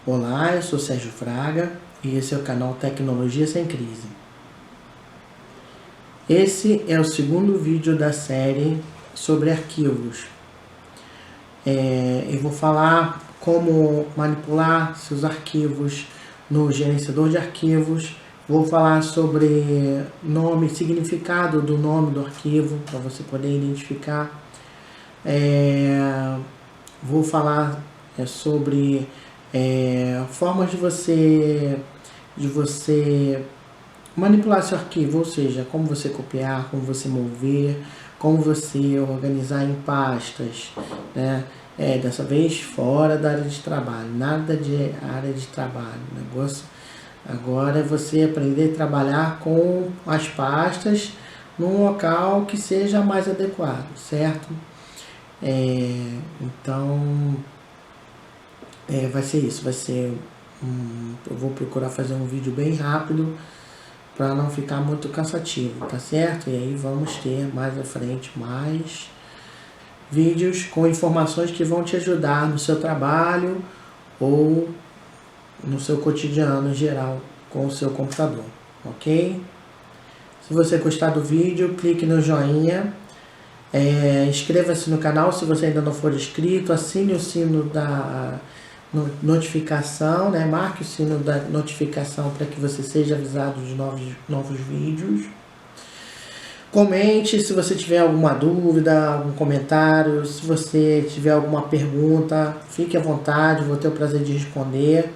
Olá, eu sou Sérgio Fraga e esse é o canal Tecnologia Sem Crise. Esse é o segundo vídeo da série sobre arquivos. Eu vou falar como manipular seus arquivos no gerenciador de arquivos. Vou falar sobre nome, significado do nome do arquivo, para você poder identificar. Vou falar sobre formas de você manipular seu arquivo, ou seja, como você copiar, como você mover, como você organizar em pastas, né? Dessa vez fora da área de trabalho, nada de área de trabalho. O negócio agora é você aprender a trabalhar com as pastas num local que seja mais adequado, certo? Então, vai ser isso, eu vou procurar fazer um vídeo bem rápido para não ficar muito cansativo, tá certo? E aí vamos ter mais à frente mais vídeos com informações que vão te ajudar no seu trabalho ou no seu cotidiano em geral com o seu computador, ok? Se você gostar do vídeo, clique no joinha, inscreva-se no canal se você ainda não for inscrito, assine o sino da notificação, né? Marque o sino da notificação para que você seja avisado de novos vídeos. Comente se você tiver alguma dúvida, algum comentário, se você tiver alguma pergunta, fique à vontade, vou ter o prazer de responder.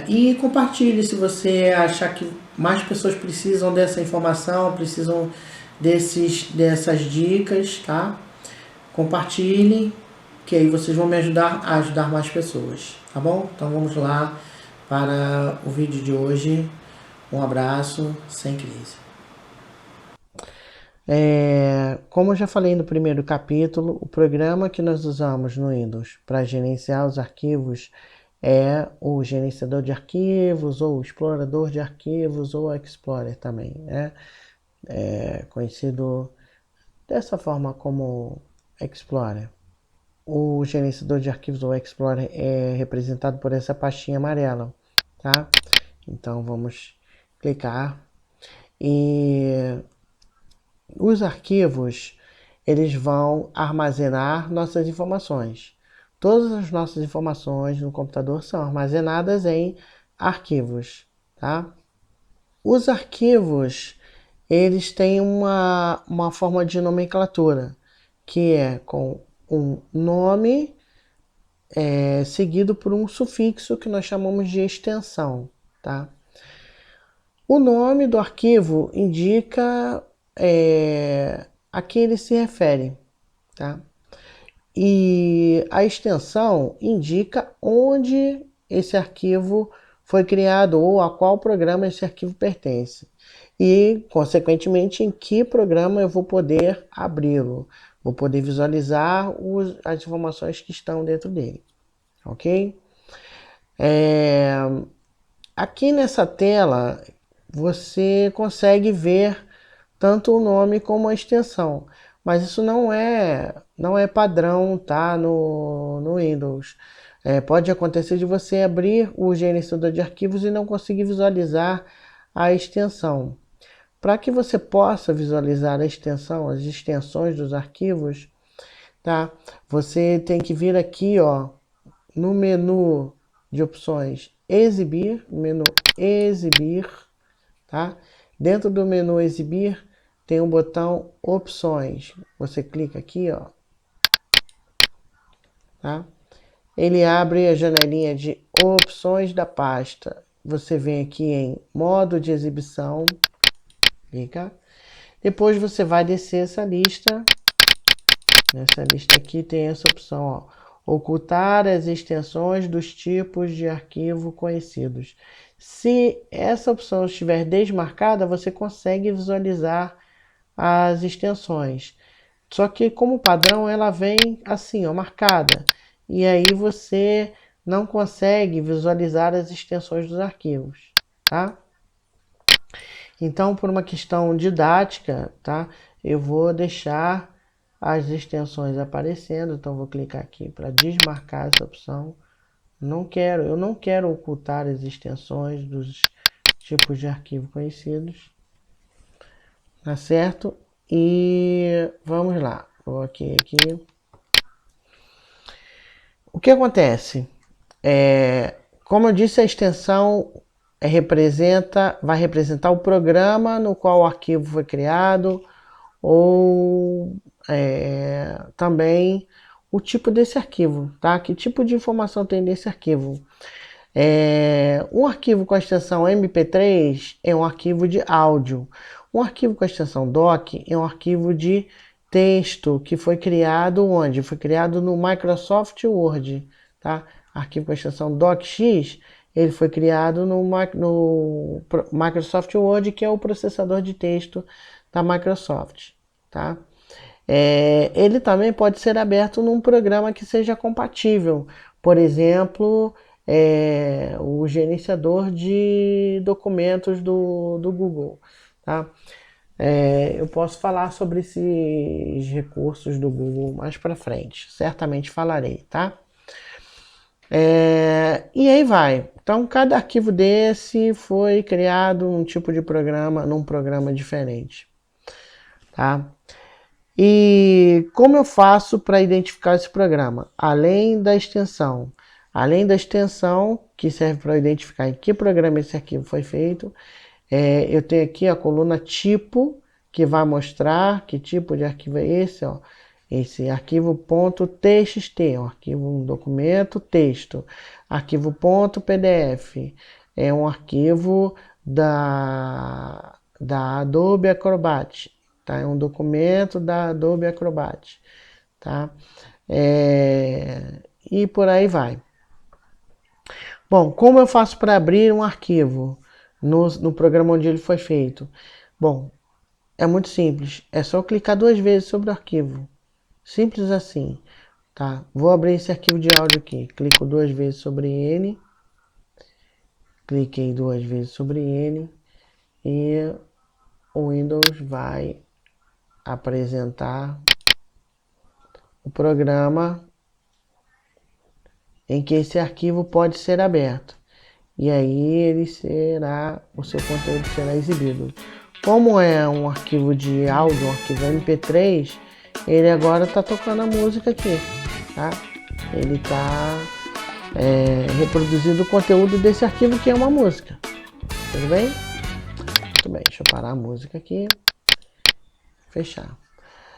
E compartilhe se você achar que mais pessoas precisam dessa informação, precisam dessas dicas, tá? Compartilhem, que aí vocês vão me ajudar a ajudar mais pessoas, tá bom? Então vamos lá para o vídeo de hoje. Um abraço, sem crise. Como eu já falei no primeiro capítulo, o programa que nós usamos no Windows para gerenciar os arquivos é o gerenciador de arquivos, ou o explorador de arquivos, ou o Explorer também, né? Conhecido dessa forma como Explorer. O gerenciador de arquivos, ou Explorer, é representado por essa pastinha amarela, tá? Então vamos clicar e os arquivos, eles vão armazenar nossas informações. Todas as nossas informações no computador são armazenadas em arquivos, tá? Os arquivos, eles têm uma forma de nomenclatura, que é com um nome seguido por um sufixo que nós chamamos de extensão, tá? O nome do arquivo indica a quem ele se refere, tá? E a extensão indica onde esse arquivo foi criado ou a qual programa esse arquivo pertence. E, consequentemente, em que programa eu vou poder abri-lo. Vou poder visualizar as informações que estão dentro dele. Ok? Aqui nessa tela, você consegue ver tanto o nome como a extensão. Mas isso não é padrão, tá? No Windows. Pode acontecer de você abrir o gerenciador de arquivos e não conseguir visualizar a extensão. Para que você possa visualizar a extensão, as extensões dos arquivos, tá? Você tem que vir aqui, ó, no menu de opções, exibir, menu exibir, tá? Dentro do menu exibir, tem um botão opções. Você clica aqui, ó, tá? Ele abre a janelinha de opções da pasta. Você vem aqui em modo de exibição, clica. Depois você vai descer essa lista. Nessa lista aqui tem essa opção, ó, ocultar as extensões dos tipos de arquivo conhecidos. Se essa opção estiver desmarcada, você consegue visualizar as extensões. Só que como padrão ela vem assim, ó, marcada. E aí você não consegue visualizar as extensões dos arquivos, tá? Então, por uma questão didática, tá? Eu vou deixar as extensões aparecendo. Então, vou clicar aqui para desmarcar essa opção. Eu não quero ocultar as extensões dos tipos de arquivo conhecidos. Tá certo? E vamos lá. Vou aqui. O que acontece? Como eu disse, a extensão vai representar o programa no qual o arquivo foi criado, ou também o tipo desse arquivo, tá? Que tipo de informação tem nesse arquivo? Um arquivo com a extensão MP3 é um arquivo de áudio. Um arquivo com a extensão doc é um arquivo de texto que foi criado onde? Foi criado no Microsoft Word, tá? Arquivo com a extensão docx, ele foi criado no Microsoft Word, que é o processador de texto da Microsoft, tá? Ele também pode ser aberto num programa que seja compatível, por exemplo, o gerenciador de documentos do Google, tá? Eu posso falar sobre esses recursos do Google mais para frente, certamente falarei, tá? E aí vai. Então, cada arquivo desse foi criado num tipo de programa, num programa diferente, tá? E como eu faço para identificar esse programa? Além da extensão que serve para identificar em que programa esse arquivo foi feito, eu tenho aqui a coluna tipo, que vai mostrar que tipo de arquivo é esse, ó. Esse arquivo.txt, um arquivo, um documento, texto. Arquivo.pdf é um arquivo da Adobe Acrobat, tá? É um documento da Adobe Acrobat, tá? E por aí vai. Bom, como eu faço para abrir um arquivo no programa onde ele foi feito? Bom, é muito simples. É só clicar 2 vezes sobre o arquivo. Simples assim, tá? Vou abrir esse arquivo de áudio aqui. Clico 2 vezes sobre ele. Cliquei 2 vezes sobre ele. E o Windows vai apresentar o programa em que esse arquivo pode ser aberto. E aí o seu conteúdo será exibido. Como é um arquivo de áudio, um arquivo MP3, ele agora está tocando a música aqui, tá? Ele está reproduzindo o conteúdo desse arquivo, que é uma música. Tudo bem? Muito bem, deixa eu parar a música aqui. Fechar.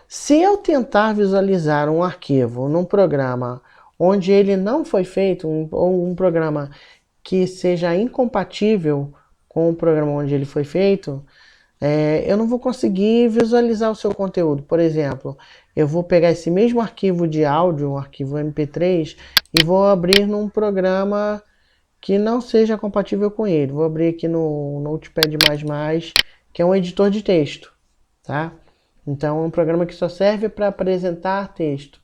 Se eu tentar visualizar um arquivo num programa onde ele não foi feito, ou um programa que seja incompatível com o programa onde ele foi feito, eu não vou conseguir visualizar o seu conteúdo. Por exemplo, eu vou pegar esse mesmo arquivo de áudio, um arquivo MP3, e vou abrir num programa que não seja compatível com ele. Vou abrir aqui no Notepad++, que é um editor de texto, tá? Então, é um programa que só serve para apresentar texto.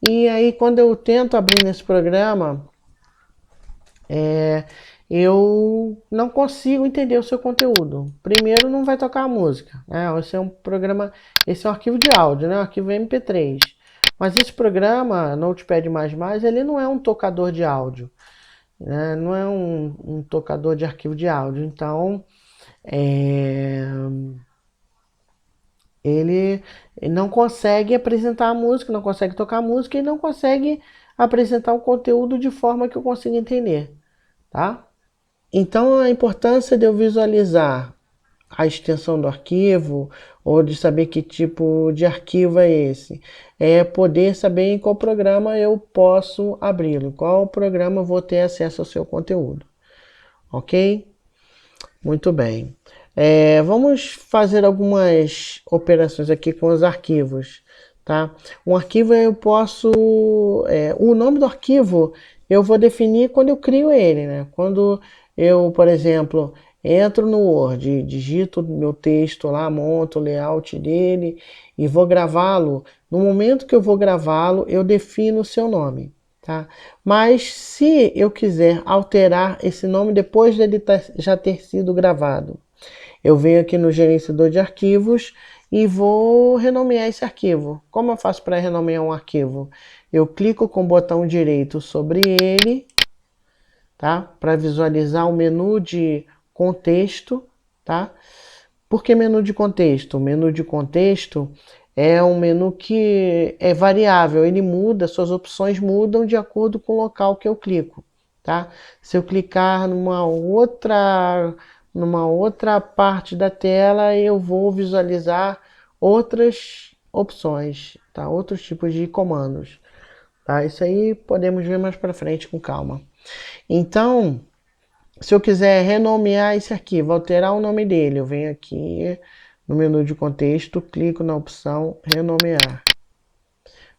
E aí, quando eu tento abrir nesse programa, eu não consigo entender o seu conteúdo. Primeiro, não vai tocar a música, né? Esse é um arquivo de áudio, né? Um arquivo MP3. Mas esse programa, Notepad++, ele não é um tocador de áudio, né? Não é um tocador de arquivo de áudio. Então, ele não consegue apresentar a música, não consegue tocar a música e não consegue apresentar o conteúdo de forma que eu consiga entender, tá? Então, a importância de eu visualizar a extensão do arquivo, ou de saber que tipo de arquivo é esse, é poder saber em qual programa eu posso abri-lo, qual programa eu vou ter acesso ao seu conteúdo, ok? Muito bem. Vamos fazer algumas operações aqui com os arquivos, tá? Um arquivo eu posso... o nome do arquivo eu vou definir quando eu crio ele, né? Quando eu, por exemplo, entro no Word, digito meu texto lá, monto o layout dele e vou gravá-lo. No momento que eu vou gravá-lo, eu defino o seu nome, tá? Mas se eu quiser alterar esse nome depois dele já ter sido gravado, eu venho aqui no gerenciador de arquivos e vou renomear esse arquivo. Como eu faço para renomear um arquivo? Eu clico com o botão direito sobre ele tá? Para visualizar o menu de contexto, tá? Por que menu de contexto? O menu de contexto é um menu que é variável, ele muda, suas opções mudam de acordo com o local que eu clico, tá? Se eu clicar numa outra parte da tela, eu vou visualizar outras opções, tá? Outros tipos de comandos, tá? Isso aí podemos ver mais para frente com calma. Então, se eu quiser renomear esse arquivo, alterar o nome dele, eu venho aqui no menu de contexto, clico na opção renomear,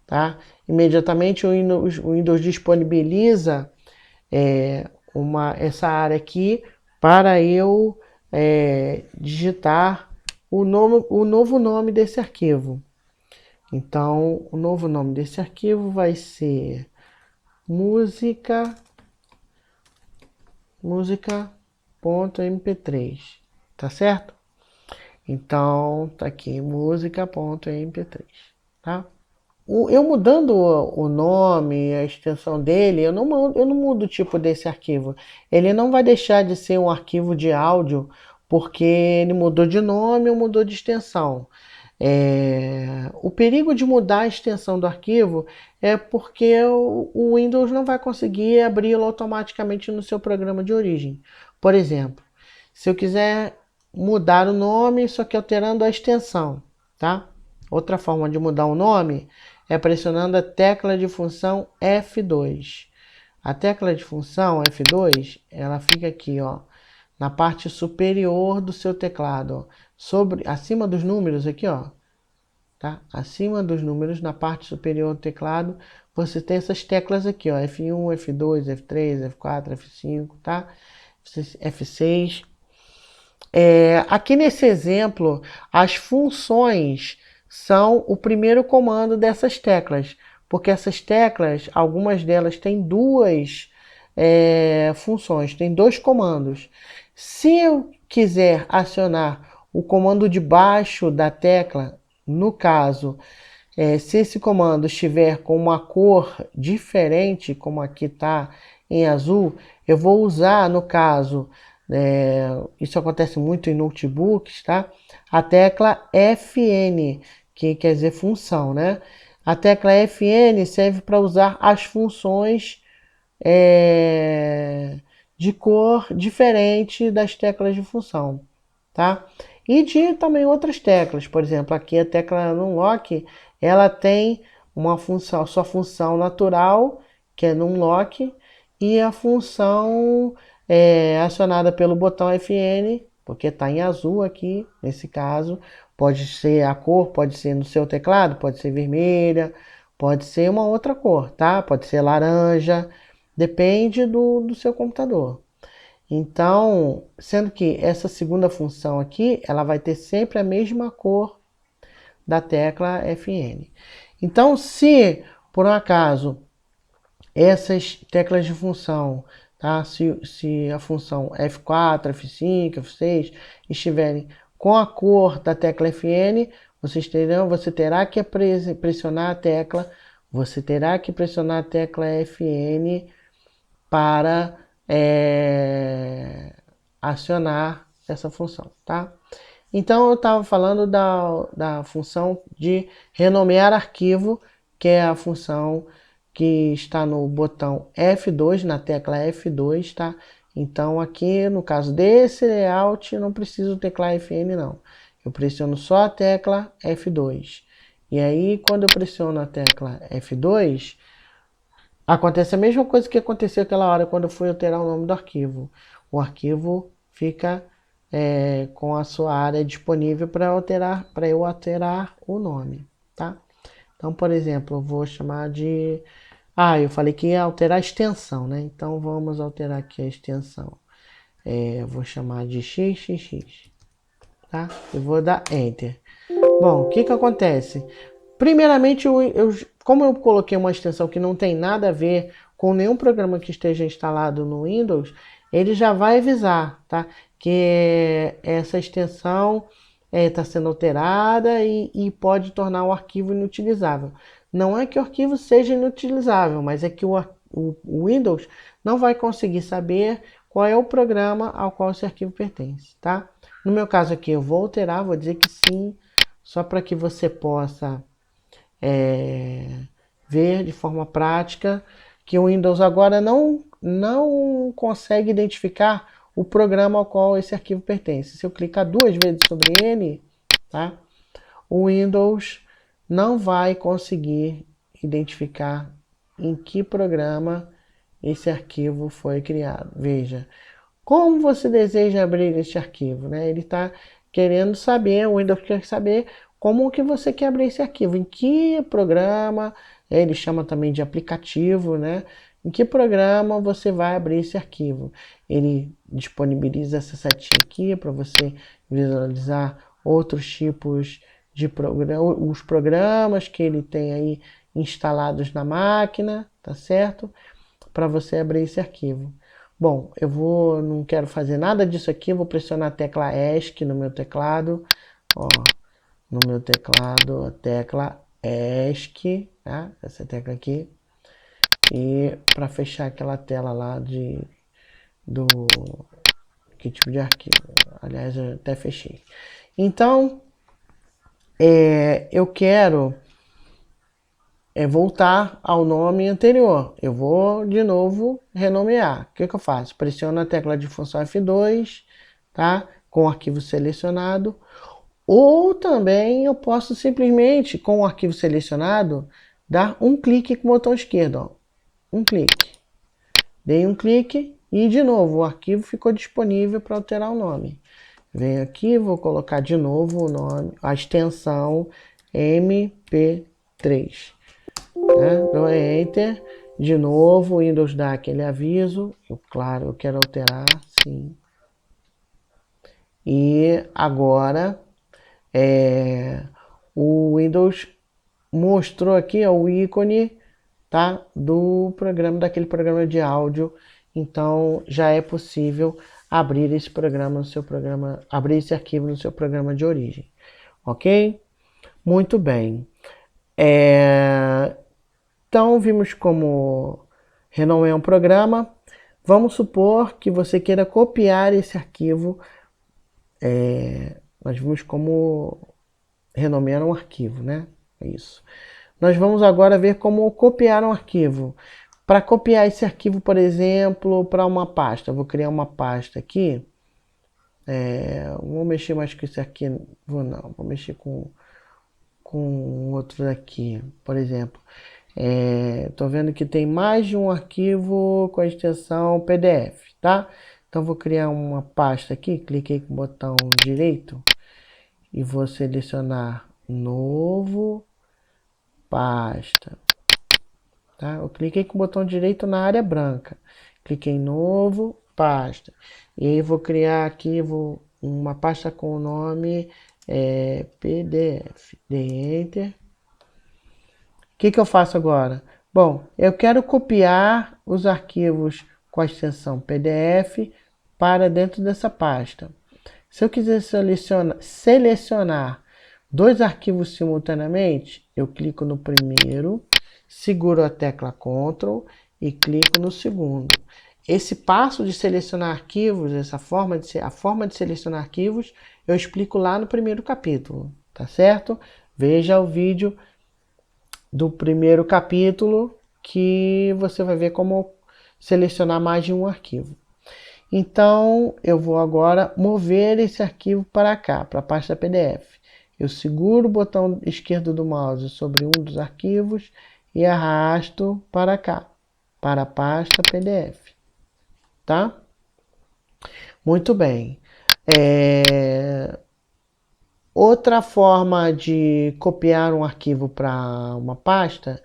tá? Imediatamente o Windows disponibiliza essa área aqui para eu digitar o novo nome desse arquivo. Então, o novo nome desse arquivo vai ser música.mp3, tá certo? Então, tá aqui, música.mp3, tá? Eu mudando o nome, a extensão dele, eu não mudo o tipo desse arquivo. Ele não vai deixar de ser um arquivo de áudio porque ele mudou de nome ou mudou de extensão. O perigo de mudar a extensão do arquivo é porque o Windows não vai conseguir abri-lo automaticamente no seu programa de origem. Por exemplo, se eu quiser mudar o nome, só que alterando a extensão, tá? Outra forma de mudar o nome é pressionando a tecla de função F2. A tecla de função F2, ela fica aqui, ó, na parte superior do seu teclado, ó, acima dos números aqui, ó, tá? Acima dos números, na parte superior do teclado, você tem essas teclas aqui, ó, F1, F2, F3, F4, F5, tá? F6. Aqui nesse exemplo, as funções são o primeiro comando dessas teclas, porque essas teclas, algumas delas têm duas funções, tem dois comandos. Se eu quiser acionar o comando de baixo da tecla, no caso, se esse comando estiver com uma cor diferente, como aqui está em azul, eu vou usar, no caso, isso acontece muito em notebooks, tá? A tecla FN, que quer dizer função, né? A tecla FN serve para usar as funções de cor diferente das teclas de função, tá? E de também outras teclas, por exemplo, aqui a tecla Numlock, ela tem uma função, sua função natural, que é Numlock, e a função acionada pelo botão FN, porque está em azul aqui, nesse caso, pode ser a cor, pode ser no seu teclado, pode ser vermelha, pode ser uma outra cor, tá? Pode ser laranja, depende do seu computador. Então, sendo que essa segunda função aqui, ela vai ter sempre a mesma cor da tecla FN. Então, se por um acaso essas teclas de função, tá? Se a função F4, F5, F6 estiverem com a cor da tecla FN, você terá que pressionar a tecla, FN para acionar essa função, tá? Então eu estava falando da função de renomear arquivo, que é a função que está no botão F2, na tecla F2, tá? Então aqui no caso desse layout eu não preciso teclar FN não. Eu pressiono só a tecla F2. E aí quando eu pressiono a tecla F2, acontece a mesma coisa que aconteceu aquela hora quando eu fui alterar o nome do arquivo. O arquivo fica com a sua área disponível para eu alterar o nome, tá? Então, por exemplo, eu vou chamar de... eu falei que ia alterar a extensão, né? Então, vamos alterar aqui a extensão. Eu vou chamar de XXX, tá? Eu vou dar Enter. Bom, o que acontece? Primeiramente, como eu coloquei uma extensão que não tem nada a ver com nenhum programa que esteja instalado no Windows, ele já vai avisar, tá? Que essa extensão está sendo alterada e pode tornar o arquivo inutilizável. Não é que o arquivo seja inutilizável, mas é que o Windows não vai conseguir saber qual é o programa ao qual esse arquivo pertence, tá? No meu caso aqui eu vou alterar, vou dizer que sim, só para que você possa ver de forma prática que o Windows agora não consegue identificar o programa ao qual esse arquivo pertence. Se eu clicar 2 vezes sobre ele, tá? O Windows não vai conseguir identificar em que programa esse arquivo foi criado. Veja, como você deseja abrir este arquivo, né? Ele está querendo saber, o Windows quer saber como que você quer abrir esse arquivo, em que programa, ele chama também de aplicativo, né? Em que programa você vai abrir esse arquivo. Ele disponibiliza essa setinha aqui para você visualizar outros tipos de os programas que ele tem aí instalados na máquina, tá certo? Para você abrir esse arquivo. Bom, não quero fazer nada disso aqui, vou pressionar a tecla ESC no meu teclado, ó, no meu teclado, a tecla ESC, tá? Essa tecla aqui, e para fechar aquela tela lá do que tipo de arquivo. Aliás, eu até fechei. Então, eu quero voltar ao nome anterior. Eu vou de novo renomear. O que eu faço? Pressiono a tecla de função F2, tá? Com o arquivo selecionado. Ou também eu posso simplesmente, com o arquivo selecionado, dar um clique com o botão esquerdo. Ó. Um clique. Dei um clique e, de novo, o arquivo ficou disponível para alterar o nome. Venho aqui, vou colocar de novo o nome, a extensão MP3. Né? Dou Enter. De novo, o Windows dá aquele aviso. Claro, eu quero alterar, sim. E agora, o Windows mostrou aqui ó, o ícone, tá, do programa, daquele programa de áudio. Então, já é possível abrir esse programa no seu programa, abrir esse arquivo no seu programa de origem. Ok? Muito bem. Então, vimos como renomear um programa. Vamos supor que você queira copiar esse arquivo. Nós vimos como renomear um arquivo, né? É isso. Nós vamos agora ver como copiar um arquivo. Para copiar esse arquivo, por exemplo, para uma pasta. Vou criar uma pasta aqui. Vou mexer mais com esse aqui. Vou mexer com outro aqui. Por exemplo, estou vendo que tem mais de um arquivo com a extensão PDF, tá? Então vou criar uma pasta aqui, cliquei com o botão direito e vou selecionar novo, pasta, tá? Eu cliquei com o botão direito na área branca, cliquei em novo, pasta, e aí vou criar aqui uma pasta com o nome PDF, dei Enter. O que eu faço agora? Bom, eu quero copiar os arquivos com a extensão PDF para dentro dessa pasta. Se eu quiser selecionar 2 arquivos simultaneamente, eu clico no primeiro, seguro a tecla Ctrl e clico no segundo. Esse passo de selecionar arquivos, a forma de selecionar arquivos, eu explico lá no primeiro capítulo, tá certo? Veja o vídeo do primeiro capítulo que você vai ver como selecionar mais de um arquivo. Então, eu vou agora mover esse arquivo para cá, para a pasta PDF. Eu seguro o botão esquerdo do mouse sobre um dos arquivos e arrasto para cá, para a pasta PDF. Tá? Muito bem. Outra forma de copiar um arquivo para uma pasta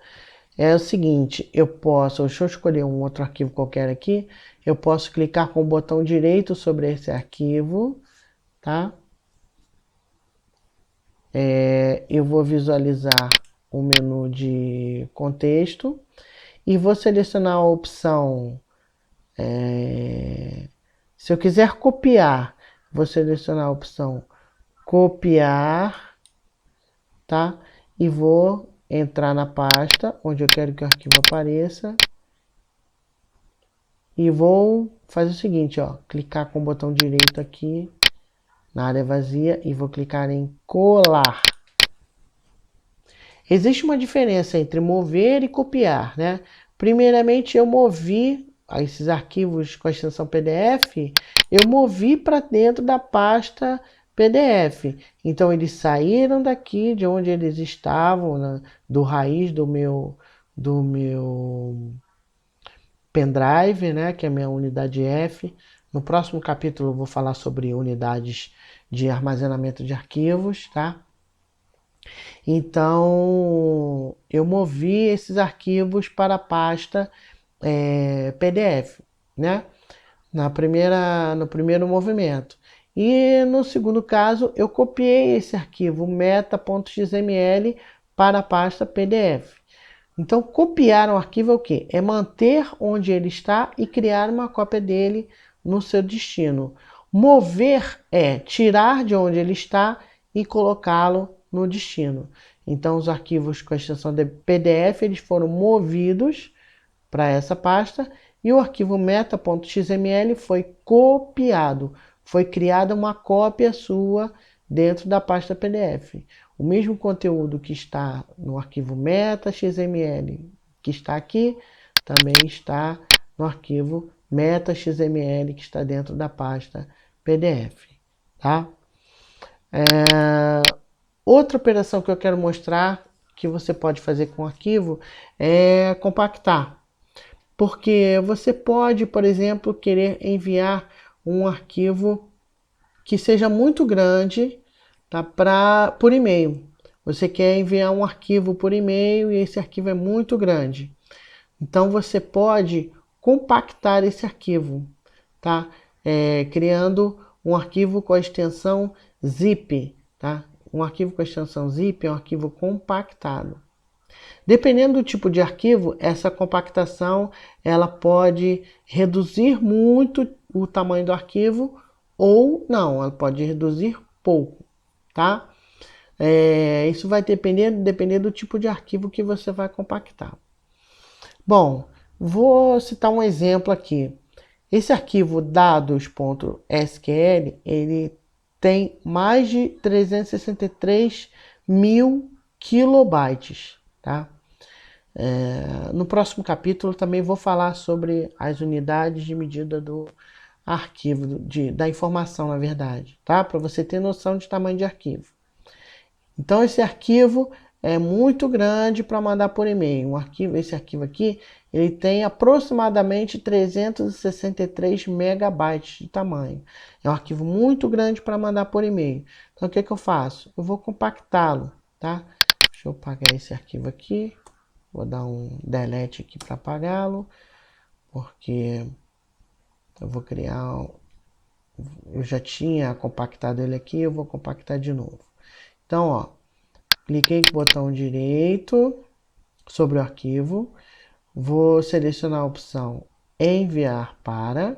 é o seguinte, deixa eu escolher um outro arquivo qualquer aqui, eu posso clicar com o botão direito sobre esse arquivo, tá? Eu vou visualizar o menu de contexto e vou selecionar a opção, se eu quiser copiar, vou selecionar a opção copiar, tá? E vou entrar na pasta onde eu quero que o arquivo apareça e vou fazer o seguinte, ó, clicar com o botão direito aqui na área vazia e vou clicar em colar. Existe uma diferença entre mover e copiar, né? Primeiramente, eu movi esses arquivos com a extensão PDF, eu movi para dentro da pasta PDF. Então, eles saíram daqui de onde eles estavam, né, do raiz do meu pendrive, né, que é a minha unidade F. No próximo capítulo eu vou falar sobre unidades de armazenamento de arquivos, tá? Então, eu movi esses arquivos para a pasta PDF, né? No primeiro movimento. E no segundo caso, eu copiei esse arquivo meta.xml para a pasta PDF. Então, copiar um arquivo é o quê? É manter onde ele está e criar uma cópia dele no seu destino. Mover é tirar de onde ele está e colocá-lo no destino. Então, os arquivos com a extensão de PDF eles foram movidos para essa pasta e o arquivo meta.xml foi copiado. Foi criada uma cópia sua dentro da pasta PDF. O mesmo conteúdo que está no arquivo meta.xml que está aqui, também está no arquivo meta.xml que está dentro da pasta PDF. Tá? Outra operação que eu quero mostrar que você pode fazer com o arquivo é compactar. Porque você pode, por exemplo, querer enviar um arquivo que seja muito grande, tá, por e-mail. Você quer enviar um arquivo por e-mail e esse arquivo é muito grande. Então você pode compactar esse arquivo, tá? Criando um arquivo com a extensão zip, tá? Um arquivo com a extensão zip é um arquivo compactado. Dependendo do tipo de arquivo, essa compactação ela pode reduzir muito o tamanho do arquivo ou não, ela pode reduzir pouco, tá? Isso vai depender do tipo de arquivo que você vai compactar. Bom, vou citar um exemplo aqui. Esse arquivo dados.sql, ele tem mais de 363 mil kilobytes, tá? No próximo capítulo também vou falar sobre as unidades de medida do arquivo, da informação, na verdade, tá? Para você ter noção de tamanho de arquivo. Então, esse arquivo é muito grande para mandar por e-mail. Esse arquivo aqui, ele tem aproximadamente 363 megabytes de tamanho. É um arquivo muito grande para mandar por e-mail. Então, o que eu faço? Eu vou compactá-lo, tá? Deixa eu apagar esse arquivo aqui. Vou dar um delete aqui para apagá-lo, porque eu vou criar... Eu já tinha compactado ele aqui, eu vou compactar de novo. Então, ó, cliquei com o botão direito sobre o arquivo, vou selecionar a opção enviar para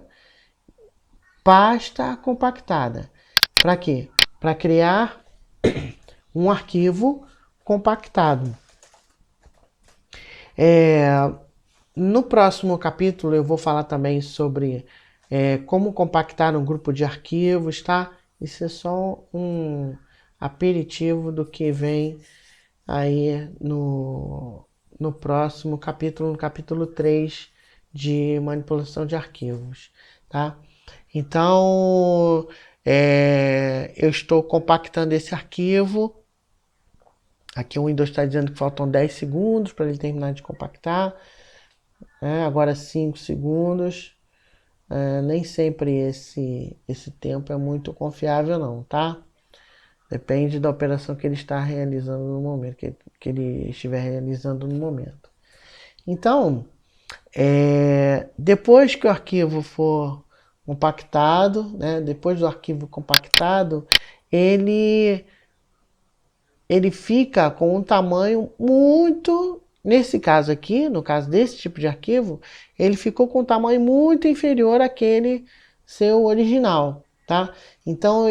pasta compactada. Para quê? Para criar um arquivo compactado. No próximo capítulo eu vou falar também sobre como compactar um grupo de arquivos, tá? Isso é só um aperitivo do que vem aí no próximo capítulo, no capítulo 3 de manipulação de arquivos, tá? Então, eu estou compactando esse arquivo. Aqui o Windows está dizendo que faltam 10 segundos para ele terminar de compactar. Agora 5 segundos. Nem sempre esse tempo é muito confiável não, tá? Depende da operação que ele está realizando no momento, que ele estiver realizando no momento. Então, depois que o arquivo for compactado, né, depois do arquivo compactado, ele fica com um tamanho muito... Nesse caso aqui, no caso desse tipo de arquivo, ele ficou com um tamanho muito inferior àquele seu original, tá? Então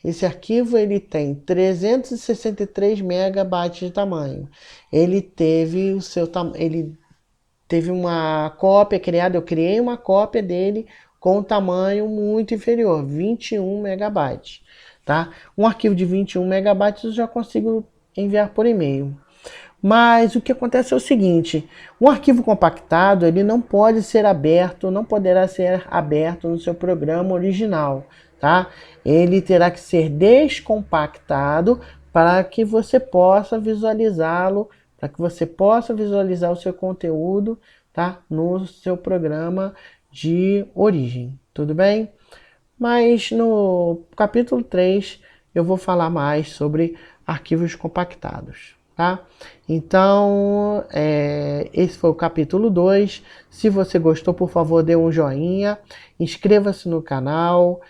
esse arquivo ele tem 363 megabytes de tamanho. Ele teve o seu tamanho, ele teve uma cópia criada, eu criei uma cópia dele com um tamanho muito inferior, 21 megabytes, tá? Um arquivo de 21 megabytes eu já consigo enviar por e-mail. Mas o que acontece é o seguinte, um arquivo compactado, ele não pode ser aberto, não poderá ser aberto no seu programa original, tá? Ele terá que ser descompactado para que você possa visualizá-lo, para que você possa visualizar o seu conteúdo, tá? No seu programa de origem, tudo bem? Mas no capítulo 3 eu vou falar mais sobre arquivos compactados, tá? Então, esse foi o capítulo 2. Se você gostou, por favor, dê um joinha, inscreva-se no canal,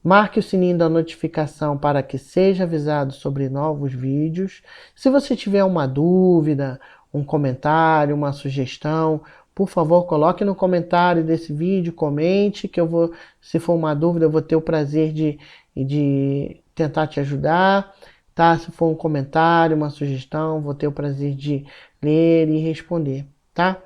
marque o sininho da notificação para que seja avisado sobre novos vídeos. Se você tiver uma dúvida, um comentário, uma sugestão, por favor, coloque no comentário desse vídeo, comente, que eu vou, se for uma dúvida, eu vou ter o prazer de tentar te ajudar, tá? Se for um comentário, uma sugestão, vou ter o prazer de ler e responder, tá?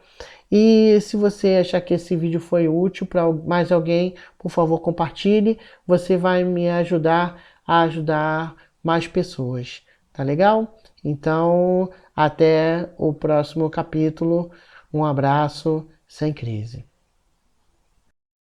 E se você achar que esse vídeo foi útil para mais alguém, por favor, compartilhe. Você vai me ajudar a ajudar mais pessoas, tá legal? Então, até o próximo capítulo. Um abraço sem crise.